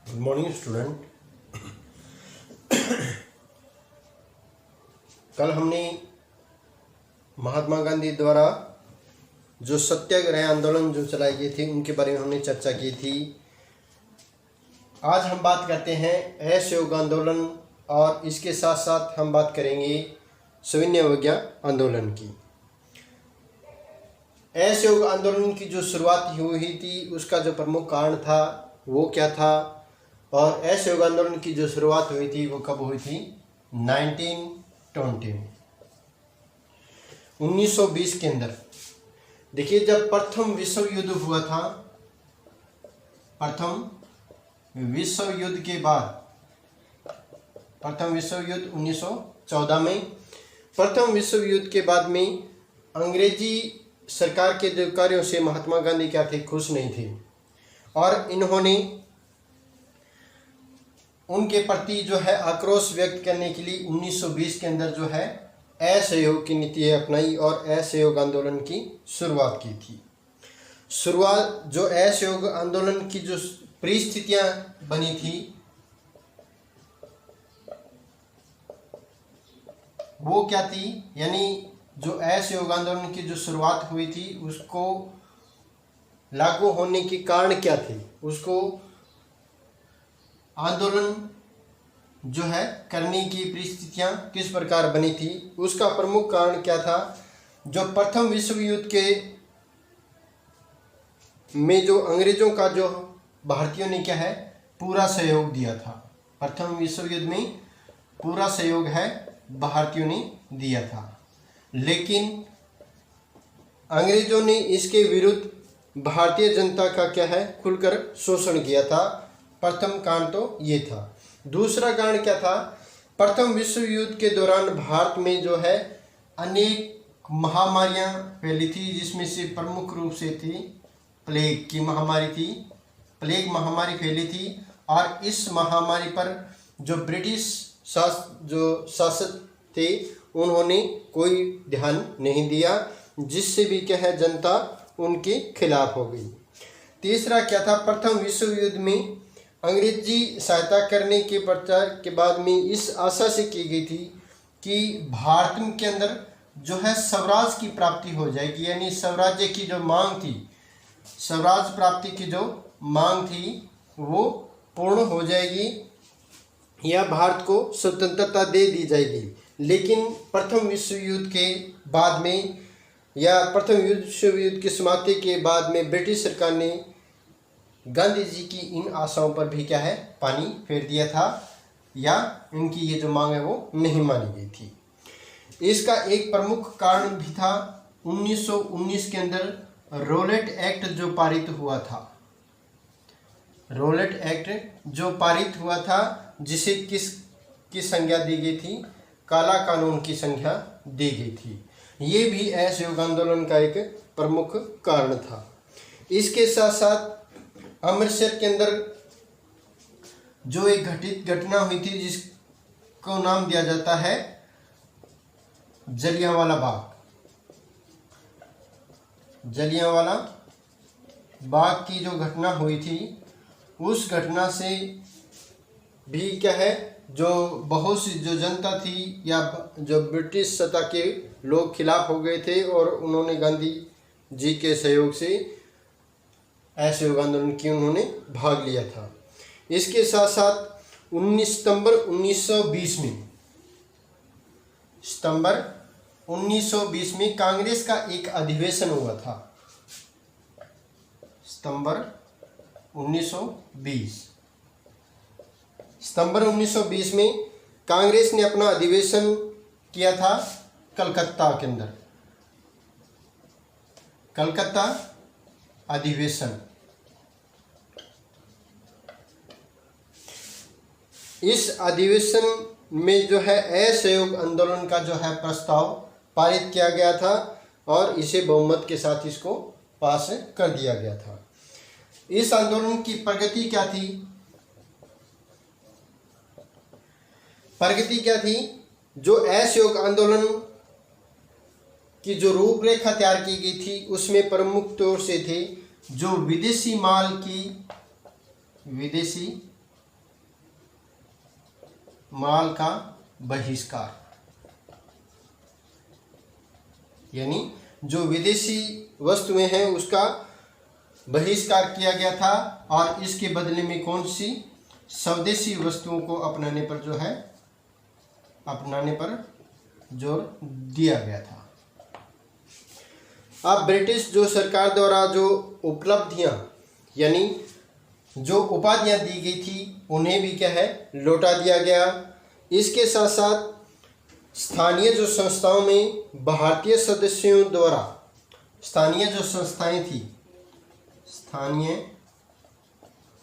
Good morning student. कल हमने महात्मा गांधी द्वारा जो सत्याग्रह आंदोलन जो चलाई गई थी उनके बारे में हमने चर्चा की थी। आज हम बात करते हैं असहयोग आंदोलन और इसके साथ साथ हम बात करेंगे सविनय अवज्ञा आंदोलन की। असहयोग आंदोलन की जो शुरुआत हुई थी उसका जो प्रमुख कारण था वो क्या था, और असहयोग आंदोलन की जो शुरुआत हुई थी वो कब हुई थी? 1920 में, 1920 के अंदर। देखिए, जब प्रथम विश्व युद्ध हुआ था, प्रथम विश्व युद्ध के बाद, प्रथम विश्व युद्ध 1914 में, प्रथम विश्व युद्ध के बाद में अंग्रेजी सरकार के जो कार्यों से महात्मा गांधी क्या थे, खुश नहीं थे, और इन्होंने उनके प्रति जो है आक्रोश व्यक्त करने के लिए 1920 के अंदर जो है असहयोग की नीति अपनाई और असहयोग आंदोलन की शुरुआत की थी। शुरुआत जो असहयोग आंदोलन की जो परिस्थितियां बनी थी वो क्या थी, यानी जो असहयोग आंदोलन की जो शुरुआत हुई थी उसको लागू होने के कारण क्या थे, उसको आंदोलन जो है करने की परिस्थितियां किस प्रकार बनी थी, उसका प्रमुख कारण क्या था। जो प्रथम विश्व युद्ध के में जो अंग्रेजों का जो भारतीयों ने क्या है पूरा सहयोग दिया था, प्रथम विश्व युद्ध में पूरा सहयोग है भारतीयों ने दिया था, लेकिन अंग्रेजों ने इसके विरुद्ध भारतीय जनता का क्या है खुलकर शोषण किया था। प्रथम कारण तो ये था। दूसरा कारण क्या था, प्रथम विश्व युद्ध के दौरान भारत में जो है अनेक महामारियां फैली थी, जिसमें से प्रमुख रूप से थी प्लेग की महामारी थी, प्लेग महामारी फैली थी, और इस महामारी पर जो ब्रिटिश शासक थे उन्होंने कोई ध्यान नहीं दिया, जिससे भी क्या है जनता उनके खिलाफ हो गई। तीसरा क्या था, प्रथम विश्व युद्ध में अंग्रेजी सहायता करने के प्रचार के बाद में इस आशा से की गई थी कि भारत के अंदर जो है स्वराज की प्राप्ति हो जाएगी, यानी स्वराज्य की जो मांग थी, स्वराज प्राप्ति की जो मांग थी वो पूर्ण हो जाएगी या भारत को स्वतंत्रता दे दी जाएगी। लेकिन प्रथम विश्व युद्ध के बाद में या प्रथम विश्व युद्ध की समाप्ति के बाद में ब्रिटिश सरकार ने गांधी जी की इन आशाओं पर भी क्या है पानी फेर दिया था, या इनकी ये जो मांग है वो नहीं मानी गई थी। इसका एक प्रमुख कारण भी था 1919 के अंदर रोलेट एक्ट जो पारित हुआ था, रोलेट एक्ट जो पारित हुआ था, जिसे किसकी संज्ञा दी गई थी, काला कानून की संज्ञा दी गई थी। ये भी असहयोग आंदोलन का एक प्रमुख कारण था। इसके साथ साथ अमृतसर के अंदर जो एक घटना हुई थी जिसको नाम दिया जाता है जलियांवाला बाग, जलियांवाला बाग की जो घटना हुई थी, उस घटना से भी क्या है जो बहुत सी जो जनता थी या जो ब्रिटिश सत्ता के लोग खिलाफ हो गए थे, और उन्होंने गांधी जी के सहयोग से असहयोग आंदोलन की उन्होंने भाग लिया था। इसके साथ साथ 19 सितंबर 1920 में, सितंबर 1920 में कांग्रेस का एक अधिवेशन हुआ था। सितंबर 1920, सितंबर 1920 में कांग्रेस ने अपना अधिवेशन किया था कलकत्ता के अंदर, कलकत्ता अधिवेशन। इस अधिवेशन में जो है असहयोग आंदोलन का जो है प्रस्ताव पारित किया गया था, और इसे बहुमत के साथ इसको पास कर दिया गया था। इस आंदोलन की प्रगति क्या थी, प्रगति क्या थी, जो असहयोग आंदोलन की जो रूपरेखा तैयार की गई थी उसमें प्रमुख तौर से थे जो विदेशी माल का बहिष्कार, यानी जो विदेशी वस्तुएं हैं उसका बहिष्कार किया गया था और इसके बदले में कौन सी स्वदेशी वस्तुओं को अपनाने पर जोर दिया गया था। अब ब्रिटिश जो सरकार द्वारा जो उपलब्धियां यानी जो उपाधियां दी गई थी उन्हें भी क्या है लौटा दिया गया। इसके साथ साथ स्थानीय जो संस्थाओं में भारतीय सदस्यों द्वारा स्थानीय जो संस्थाएं थी, स्थानीय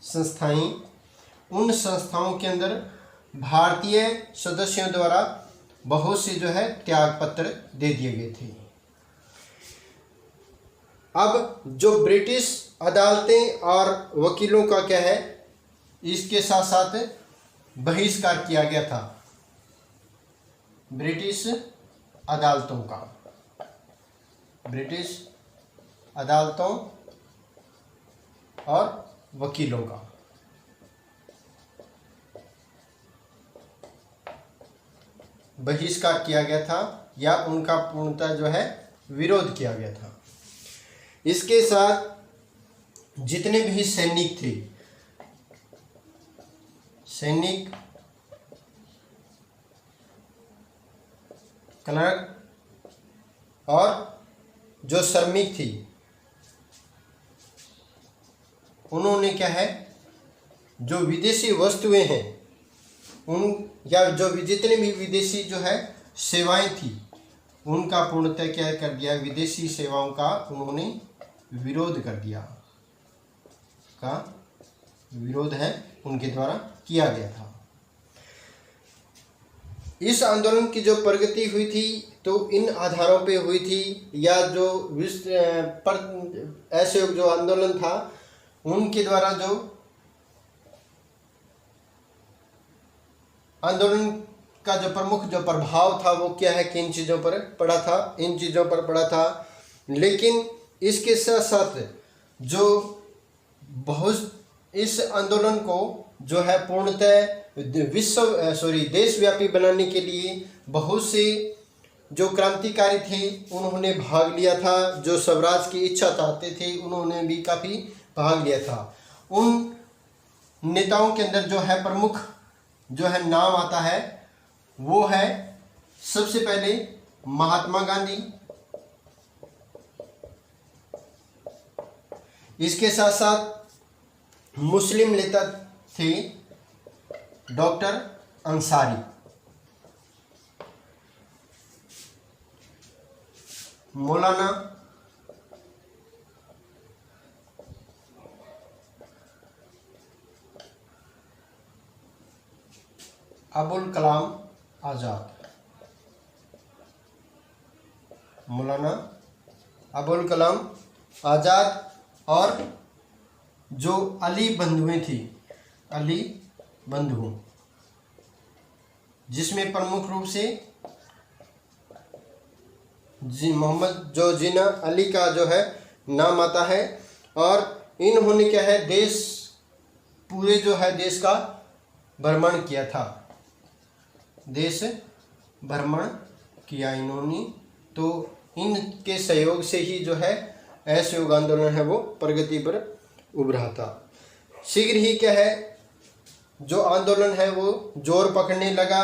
संस्थाएं, उन संस्थाओं के अंदर भारतीय सदस्यों द्वारा बहुत से जो है त्याग पत्र दे दिए गए थे। अब जो ब्रिटिश अदालतें और वकीलों का क्या है इसके साथ साथ बहिष्कार किया गया था ब्रिटिश अदालतों का, ब्रिटिश अदालतों और वकीलों का। बहिष्कार किया गया था या उनका पूर्णतः जो है विरोध किया गया था। इसके साथ जितने भी सैनिक थे, सैनिक, क्लर्क और जो श्रमिक थी, उन्होंने क्या है जो विदेशी वस्तुएं हैं उन या जो जितने भी विदेशी जो है सेवाएं थी उनका पूर्णतः क्या कर दिया, विदेशी सेवाओं का उन्होंने विरोध कर दिया, का विरोध है उनके द्वारा किया गया था। इस आंदोलन की जो प्रगति हुई थी तो इन आधारों पे हुई थी या जो ऐसे जो आंदोलन था उनके द्वारा जो आंदोलन का जो प्रमुख जो प्रभाव था वो क्या है, किन चीज़ों पर पड़ा था, इन चीज़ों पर पड़ा था। लेकिन इसके साथ साथ जो बहुत इस आंदोलन को जो है पूर्णतः देशव्यापी बनाने के लिए बहुत से जो क्रांतिकारी थे उन्होंने भाग लिया था। जो स्वराज की इच्छा चाहते थे उन्होंने भी काफ़ी भाग लिया था। उन नेताओं के अंदर जो है प्रमुख जो है नाम आता है वो है सबसे पहले महात्मा गांधी, इसके साथ साथ मुस्लिम नेता थे डॉक्टर अंसारी, मौलाना अबुल कलाम आज़ाद, मौलाना अबुल कलाम आज़ाद और जो अली बंधुएं थी, अली बंधु, जिसमें प्रमुख रूप से मोहम्मद जो जिन्ना अली का जो है नाम आता है। और इन्होंने क्या है पूरे जो है देश का भ्रमण किया था, देश भ्रमण किया इन्होंने। तो इनके सहयोग से ही जो है असहयोग आंदोलन है वो प्रगति पर उभरा था। शीघ्र ही क्या है जो आंदोलन है वो जोर पकड़ने लगा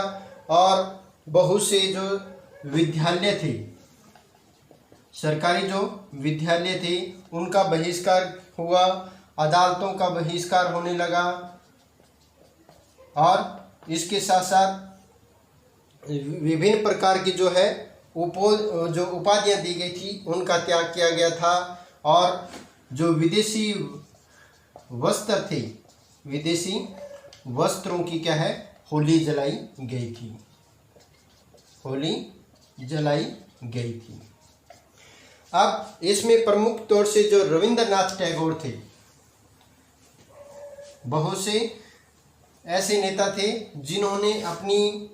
और बहुत से जो विद्यालय थे, सरकारी जो विद्यालय थे उनका बहिष्कार हुआ, अदालतों का बहिष्कार होने लगा और इसके साथ साथ विभिन्न प्रकार की जो है उपाधियां दी गई थी उनका त्याग किया गया था। और जो विदेशी वस्त्र थे, विदेशी वस्त्रों की क्या है होली जलाई गई थी, होली जलाई गई थी। अब इसमें प्रमुख तौर से जो रविंद्रनाथ टैगोर थे, बहुत से ऐसे नेता थे जिन्होंने अपनी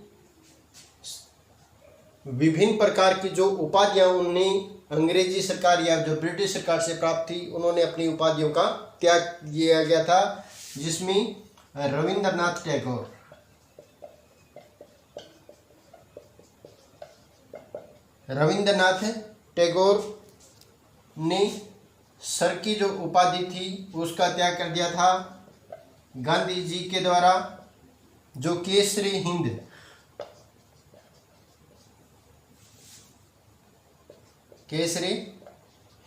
विभिन्न प्रकार की जो उपाधियां उन्हें अंग्रेजी सरकार या जो ब्रिटिश सरकार से प्राप्त थी उन्होंने अपनी उपाधियों का त्याग किया गया था, जिसमें रविंद्रनाथ टैगोर, रविंद्रनाथ टैगोर ने सर की जो उपाधि थी उसका त्याग कर दिया था। गांधी जी के द्वारा जो केसरी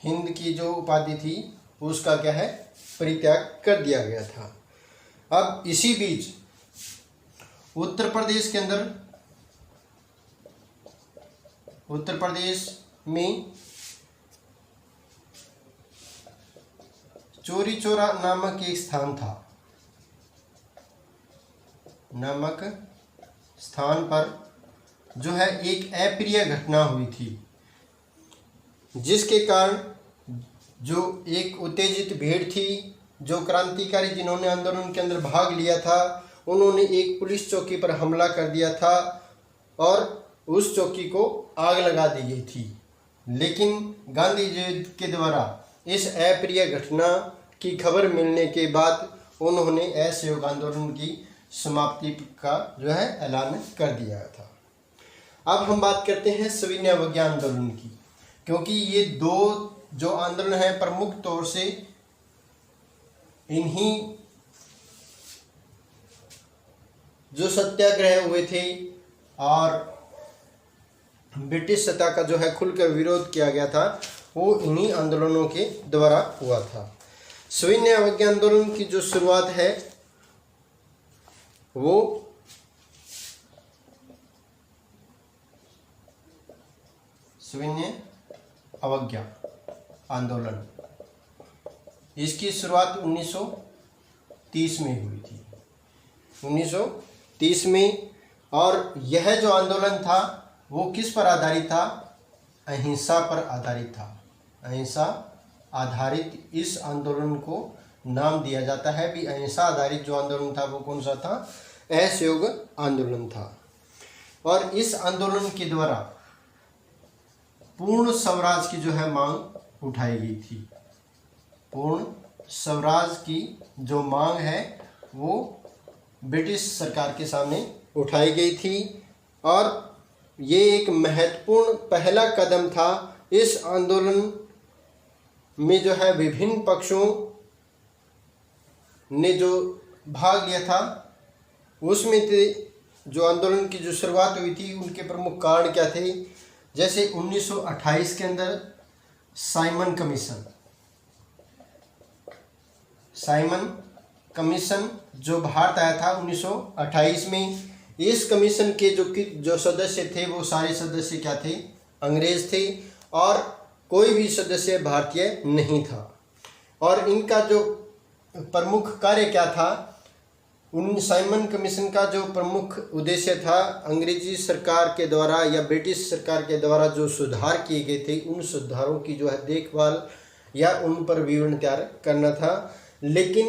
हिंद की जो उपाधि थी उसका क्या है, परित्याग कर दिया गया था। अब इसी बीच उत्तर प्रदेश में चोरी चौरा नामक एक स्थान पर जो है एक अप्रिय घटना हुई थी, जिसके कारण जो एक उत्तेजित भीड़ थी, जो क्रांतिकारी जिन्होंने आंदोलन के अंदर भाग लिया था, उन्होंने एक पुलिस चौकी पर हमला कर दिया था और उस चौकी को आग लगा दी गई थी। लेकिन गांधी जी के द्वारा इस अप्रिय घटना की खबर मिलने के बाद उन्होंने असहयोग आंदोलन की समाप्ति का जो है ऐलान कर दिया था। अब हम बात करते हैं सविनय अवज्ञा आंदोलन की, क्योंकि ये दो जो आंदोलन है प्रमुख तौर से इन्हीं जो सत्याग्रह हुए थे और ब्रिटिश सत्ता का जो है खुलकर विरोध किया गया था, वो इन्हीं आंदोलनों के द्वारा हुआ था। सविनय अवज्ञा आंदोलन की जो शुरुआत है वो सविनय अवज्ञा आंदोलन, इसकी शुरुआत 1930 में हुई थी, 1930 में। और यह जो आंदोलन था वो किस पर आधारित था? अहिंसा पर आधारित था। अहिंसा आधारित इस आंदोलन को नाम दिया जाता है भी। अहिंसा आधारित जो आंदोलन था वो कौन सा था? असहयोग आंदोलन था। और इस आंदोलन के द्वारा पूर्ण स्वराज की जो है मांग उठाई गई थी। पूर्ण स्वराज की जो मांग है वो ब्रिटिश सरकार के सामने उठाई गई थी और ये एक महत्वपूर्ण पहला कदम था। इस आंदोलन में जो है विभिन्न पक्षों ने जो भाग लिया था उसमें थे जो आंदोलन की जो शुरुआत हुई थी उनके प्रमुख कारण क्या थे? जैसे 1928 के अंदर साइमन कमीशन जो भारत आया था 1928 में। इस कमीशन के जो सदस्य थे वो सारे सदस्य क्या थे? अंग्रेज थे और कोई भी सदस्य भारतीय नहीं था। और इनका जो प्रमुख कार्य क्या था? उन साइमन कमीशन का जो प्रमुख उद्देश्य था, अंग्रेजी सरकार के द्वारा या ब्रिटिश सरकार के द्वारा जो सुधार किए गए थे उन सुधारों की जो है देखभाल या उन पर विवरण तैयार करना था। लेकिन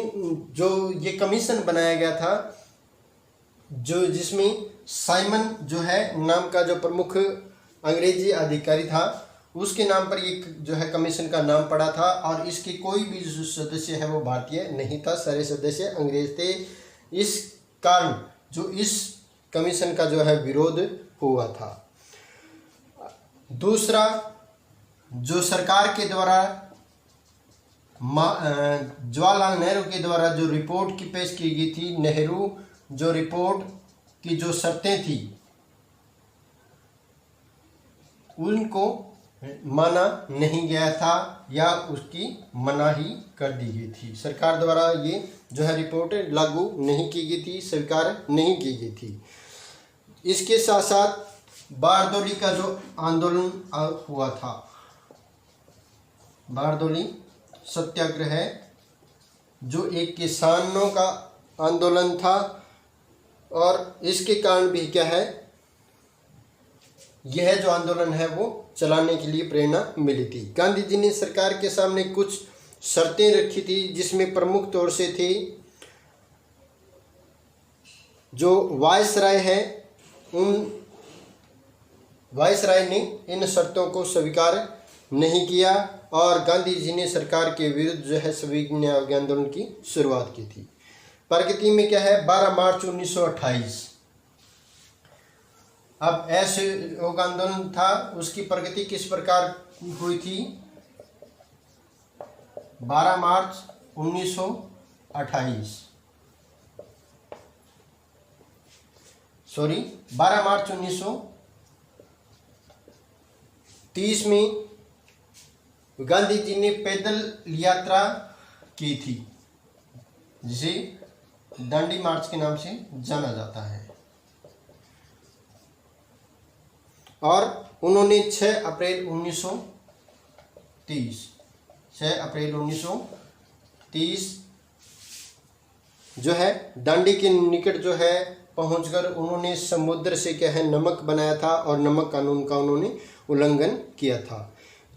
जो ये कमीशन बनाया गया था जो जिसमें साइमन जो है नाम का जो प्रमुख अंग्रेजी अधिकारी था उसके नाम पर ये जो है कमीशन का नाम पड़ा था और इसके कोई भी जो सदस्य है वो भारतीय नहीं था, सारे सदस्य अंग्रेज थे। इस कारण जो इस कमीशन का जो है विरोध हुआ था। दूसरा, जो सरकार के द्वारा जवाहरलाल नेहरू के द्वारा जो रिपोर्ट की पेश की गई थी, नेहरू जो रिपोर्ट की जो शर्तें थी उनको माना नहीं गया था या उसकी मनाही कर दी गई थी। सरकार द्वारा ये जो है रिपोर्ट लागू नहीं की गई थी, स्वीकार नहीं की गई थी। इसके साथ साथ बारदोली का जो आंदोलन हुआ था, बारदोली सत्याग्रह जो एक किसानों का आंदोलन था और इसके कारण भी क्या है, यह जो आंदोलन है वो चलाने के लिए प्रेरणा मिली थी। गांधी जी ने सरकार के सामने कुछ शर्तें रखी थी जिसमें प्रमुख तौर से थी जो वायसराय है, उन वायसराय ने इन शर्तों को स्वीकार नहीं किया और गांधी जी ने सरकार के विरुद्ध जो है सविनय अवज्ञा आंदोलन की शुरुआत की थी। प्रगति में क्या है, 12 मार्च 1928 अब असहयोग आंदोलन था, उसकी प्रगति किस प्रकार हुई थी? 12 मार्च 1928 12 मार्च 1930 में गांधी जी ने पैदल यात्रा की थी, जिसे दांडी मार्च के नाम से जाना जाता है। और उन्होंने 6 अप्रैल 1930 जो है दांडी के निकट जो है पहुंचकर उन्होंने समुद्र से क्या है नमक बनाया था और नमक कानून का उन्होंने उल्लंघन किया था।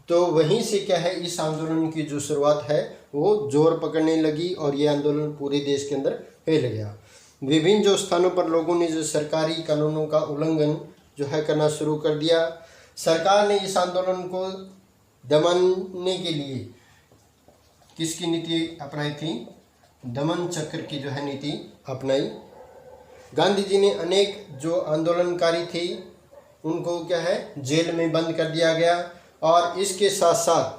तो वहीं से क्या है इस आंदोलन की जो शुरुआत है वो जोर पकड़ने लगी और ये आंदोलन पूरे देश के अंदर फैल गया। विभिन्न जो स्थानों पर लोगों ने जो सरकारी कानूनों का उल्लंघन जो है करना शुरू कर दिया। सरकार ने इस आंदोलन को दमनने के लिए किसकी नीति अपनाई थी? दमन चक्र की जो है नीति अपनाई। गांधी जी ने अनेक जो आंदोलनकारी थे उनको क्या है जेल में बंद कर दिया गया। और इसके साथ साथ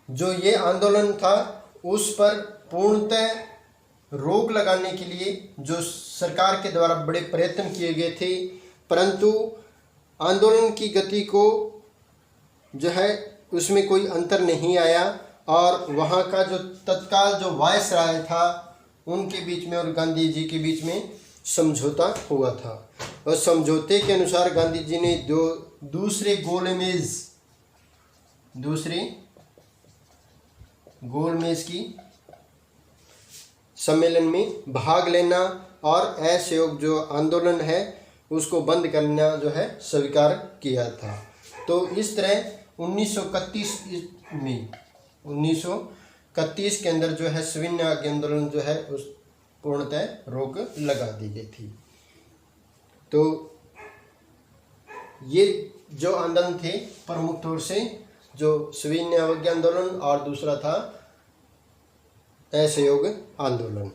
जो ये आंदोलन था उस पर पूर्णतः रोक लगाने के लिए जो सरकार के द्वारा बड़े प्रयत्न किए गए थे, परंतु आंदोलन की गति को जो है उसमें कोई अंतर नहीं आया। और वहाँ का जो तत्काल जो वायसराय था उनके बीच में और गांधी जी के बीच में समझौता हुआ था। और समझौते के अनुसार गांधी जी ने दूसरे गोलमेज की सम्मेलन में भाग लेना और असहयोग जो आंदोलन है उसको बंद करना जो है स्वीकार किया था। तो इस तरह 1931 के अंदर जो है सविनय आंदोलन जो है उस पूर्णतः रोक लगा दी गई थी। तो ये जो आंदोलन थे प्रमुख तौर से जो सविनय अवज्ञा आंदोलन और दूसरा था असहयोग आंदोलन।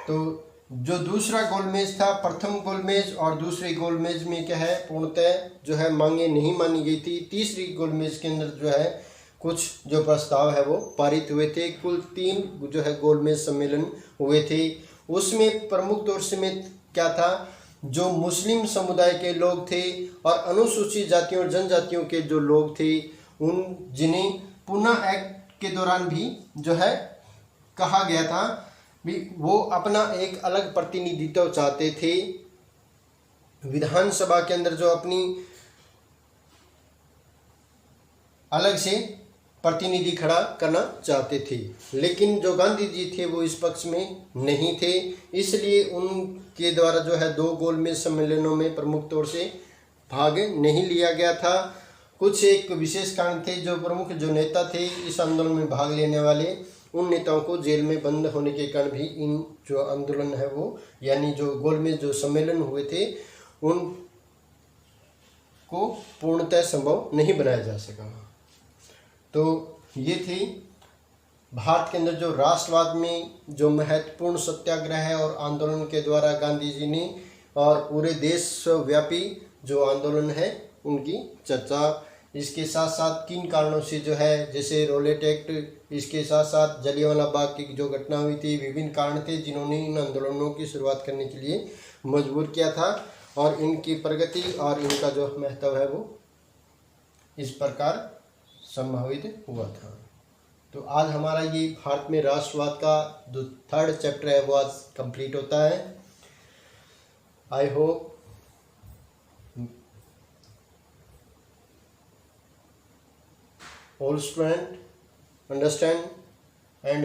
तो जो दूसरा गोलमेज था, प्रथम गोलमेज और दूसरे गोलमेज में क्या है पूर्णतः जो है मांगे नहीं मानी गई थी। तीसरी गोलमेज के अंदर जो है कुछ जो प्रस्ताव है वो पारित हुए थे। कुल 3 जो है गोलमेज सम्मेलन हुए थे। उसमें प्रमुख तौर से में क्या था, जो मुस्लिम समुदाय के लोग थे और अनुसूचित जातियों और जनजातियों के जो लोग थे उन जिन्हें पुनः एक्ट के दौरान भी जो है कहा गया था भी वो अपना एक अलग प्रतिनिधित्व चाहते थे। विधानसभा के अंदर जो अपनी अलग से प्रतिनिधि खड़ा करना चाहते थे, लेकिन जो गांधी जी थे वो इस पक्ष में नहीं थे। इसलिए उनके द्वारा जो है 2 गोलमेज सम्मेलनों में प्रमुख तौर से भाग नहीं लिया गया था। कुछ एक विशेष कारण थे, जो प्रमुख जो नेता थे इस आंदोलन में भाग लेने वाले उन नेताओं को जेल में बंद होने के कारण भी इन जो आंदोलन है वो यानी जो गोलमेज जो सम्मेलन हुए थे उन को पूर्णतः संभव नहीं बनाया जा सका। तो ये थी भारत के अंदर जो राष्ट्रवाद में जो महत्वपूर्ण सत्याग्रह है और आंदोलन के द्वारा गांधी जी ने और पूरे देशव्यापी जो आंदोलन है उनकी चर्चा। इसके साथ साथ किन कारणों से जो है जैसे रॉलेट एक्ट, इसके साथ साथ जलियांवाला बाग की जो घटना हुई थी, विभिन्न कारण थे जिन्होंने इन आंदोलनों की शुरुआत करने के लिए मजबूर किया था और इनकी प्रगति और इनका जो महत्व है वो इस प्रकार संभावित हुआ था। तो आज हमारा ये भारत में राष्ट्रवाद का जो 3rd चैप्टर है वो आज कंप्लीट होता है। I hope all students understand and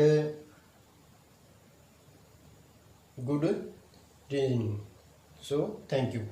good reasoning. So thank you.